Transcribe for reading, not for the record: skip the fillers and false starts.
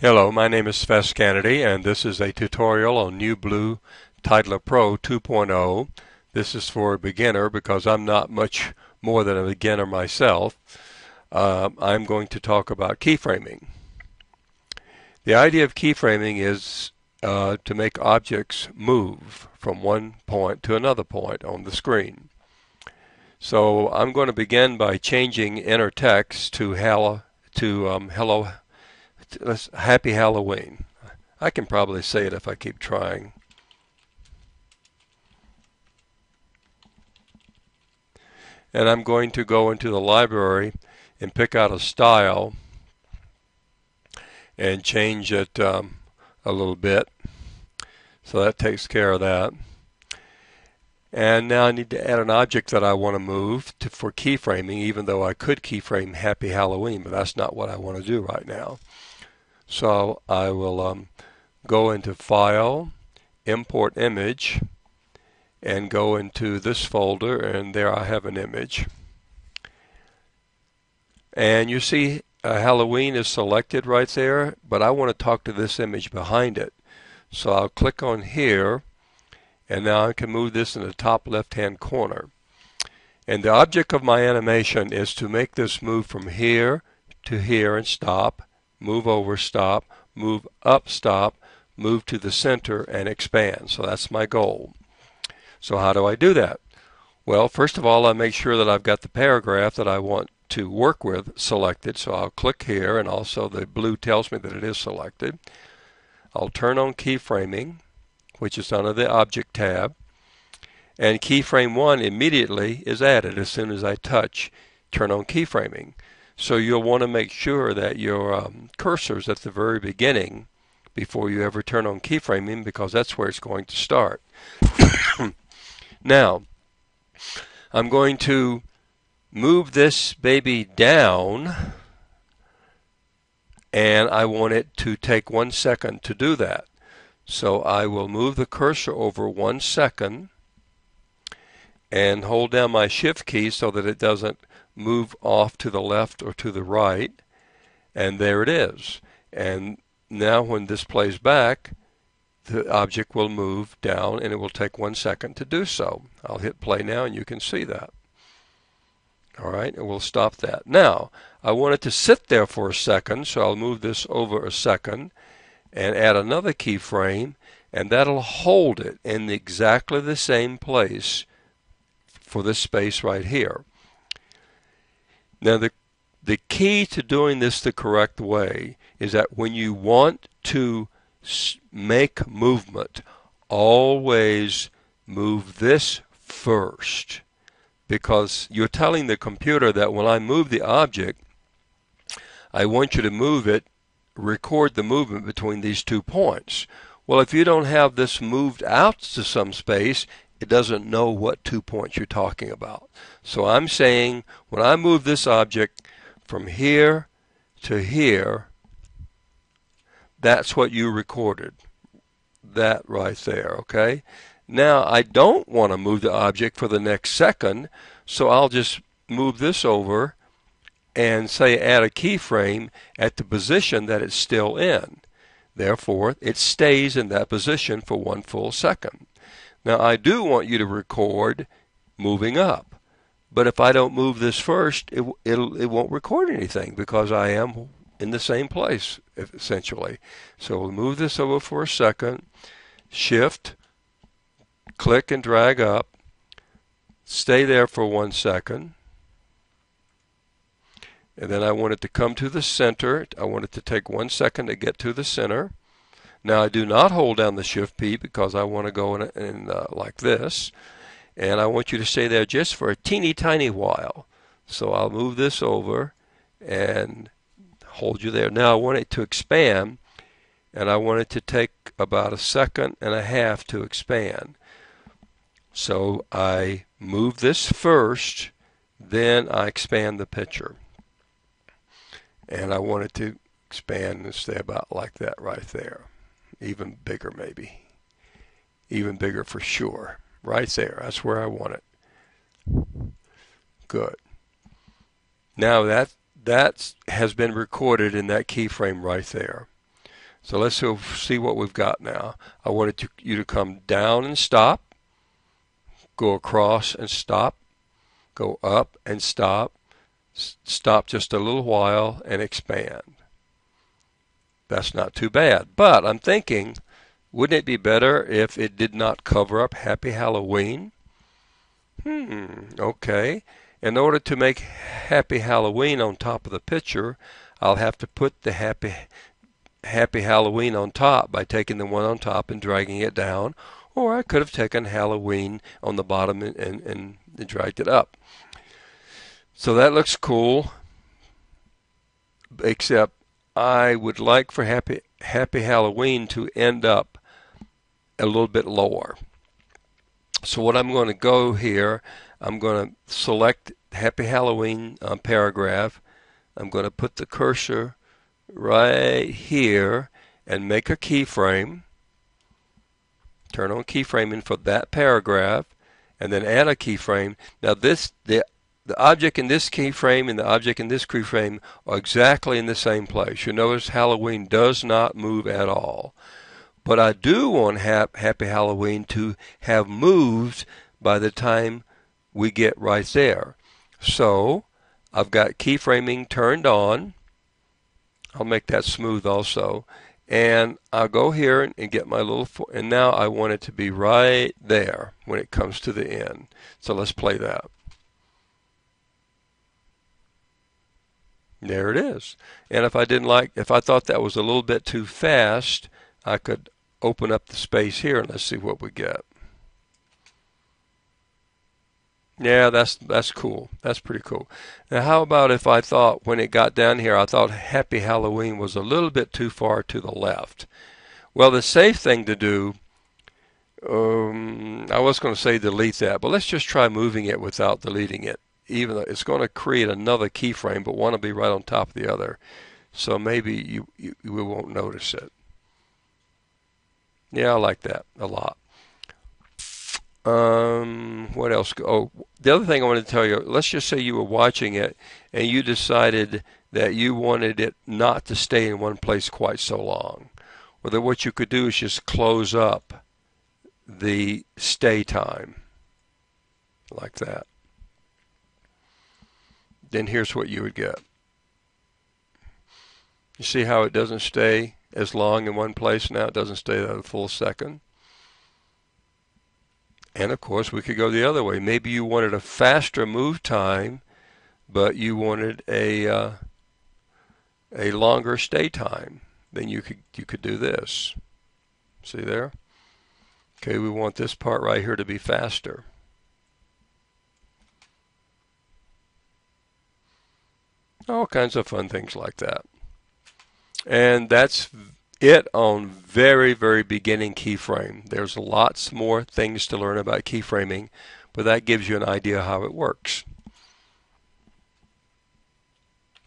Hello, my name is Fess Kennedy, and this is a tutorial on NewBlue Titler Pro 2.0. This is for a beginner because I'm not much more than a beginner myself. I'm going to talk about keyframing. The idea of keyframing is to make objects move from one point to another point on the screen. So I'm going to begin by changing inner text to hello. Happy Halloween. I can probably say it if I keep trying. And I'm going to go into the library and pick out a style and change it a little bit. So that takes care of that. And now I need to add an object that I want to move for keyframing, even though I could keyframe Happy Halloween, but that's not what I want to do right now. So I will go into File, Import Image, and go into this folder, and there I have an image. And you see Halloween is selected right there, but I want to talk to this image behind it. So I'll click on here, and now I can move this in the top left-hand corner. And the object of my animation is to make this move from here to here and stop, move over, stop, move up, stop, move to the center and expand. So that's my goal. So how do I do that? Well, first of all, I make sure that I've got the paragraph that I want to work with selected. So I'll click here, and also the blue tells me that it is selected. I'll turn on keyframing, which is under the object tab, and keyframe 1 immediately is added as soon as I turn on keyframing. So you'll want to make sure that your cursor's at the very beginning before you ever turn on keyframing, because that's where it's going to start. Now, I'm going to move this baby down, and I want it to take 1 second to do that. So I will move the cursor over 1 second and hold down my Shift key so that it doesn't move off to the left or to the right, and there it is. And now when this plays back, the object will move down, and it will take 1 second to do so. I'll hit play now, and you can see that. Alright, and we'll stop that. Now, I want it to sit there for a second, so I'll move this over a second and add another keyframe, and that'll hold it in exactly the same place for this space right here. Now, the key to doing this the correct way is that when you want to make movement, always move this first, because you're telling the computer that when I move the object, I want you to move it, record the movement between these 2 points. Well, if you don't have this moved out to some space, it doesn't know what 2 points you're talking about. So I'm saying when I move this object from here to here, that's what you recorded. That right there, okay? Now I don't want to move the object for the next second, so I'll just move this over and say add a keyframe at the position that it's still in. Therefore, it stays in that position for 1 full second. Now I do want you to record moving up, but if I don't move this first, it won't record anything because I am in the same place essentially. So we'll move this over for a second, Shift, click and drag up, stay there for 1 second, and then I want it to come to the center. I want it to take 1 second to get to the center. Now I do not hold down the Shift key because I want to go in like this, and I want you to stay there just for a teeny tiny while. So I'll move this over and hold you there. Now I want it to expand, and I want it to take about 1.5 seconds to expand. So I move this first, then I expand the picture. And I want it to expand and stay about like that right there. Even bigger maybe. Even bigger for sure. Right there. That's where I want it. Good. Now that has been recorded in that keyframe right there. So let's see what we've got now. I wanted you to come down and stop, go across and stop, go up and stop, stop just a little while and expand. That's not too bad. But I'm thinking, wouldn't it be better if it did not cover up Happy Halloween? Okay. In order to make Happy Halloween on top of the picture, I'll have to put the Happy Halloween on top by taking the one on top and dragging it down, or I could have taken Halloween on the bottom and dragged it up. So that looks cool, except I would like for Happy Halloween to end up a little bit lower. So what I'm going to go here, I'm going to select Happy Halloween paragraph. I'm going to put the cursor right here and make a keyframe. Turn on keyframing for that paragraph, and then add a keyframe. Now the object in this keyframe and the object in this keyframe are exactly in the same place. You notice Halloween does not move at all. But I do want Happy Halloween to have moved by the time we get right there. So I've got keyframing turned on. I'll make that smooth also. And I'll go here and get my little, and now I want it to be right there when it comes to the end. So let's play that. There it is. And if I thought that was a little bit too fast, I could open up the space here and let's see what we get. Yeah, that's cool. That's pretty cool. Now how about if I thought when it got down here, I thought Happy Halloween was a little bit too far to the left. Well, the safe thing to do, I was going to say delete that, but let's just try moving it without deleting it. Even though it's going to create another keyframe, but one will be right on top of the other. So maybe you won't notice it. Yeah, I like that a lot. What else? Oh, the other thing I wanted to tell you, let's just say you were watching it and you decided that you wanted it not to stay in one place quite so long. Well, then what you could do is just close up the stay time like that. Then here's what you would get. You see how it doesn't stay as long in one place now? It doesn't stay that a full second. And of course, we could go the other way. Maybe you wanted a faster move time, but you wanted a longer stay time. Then you could do this. See there? Okay, we want this part right here to be faster. All kinds of fun things like that. And that's it on very, very beginning keyframe. There's lots more things to learn about keyframing, but that gives you an idea how it works.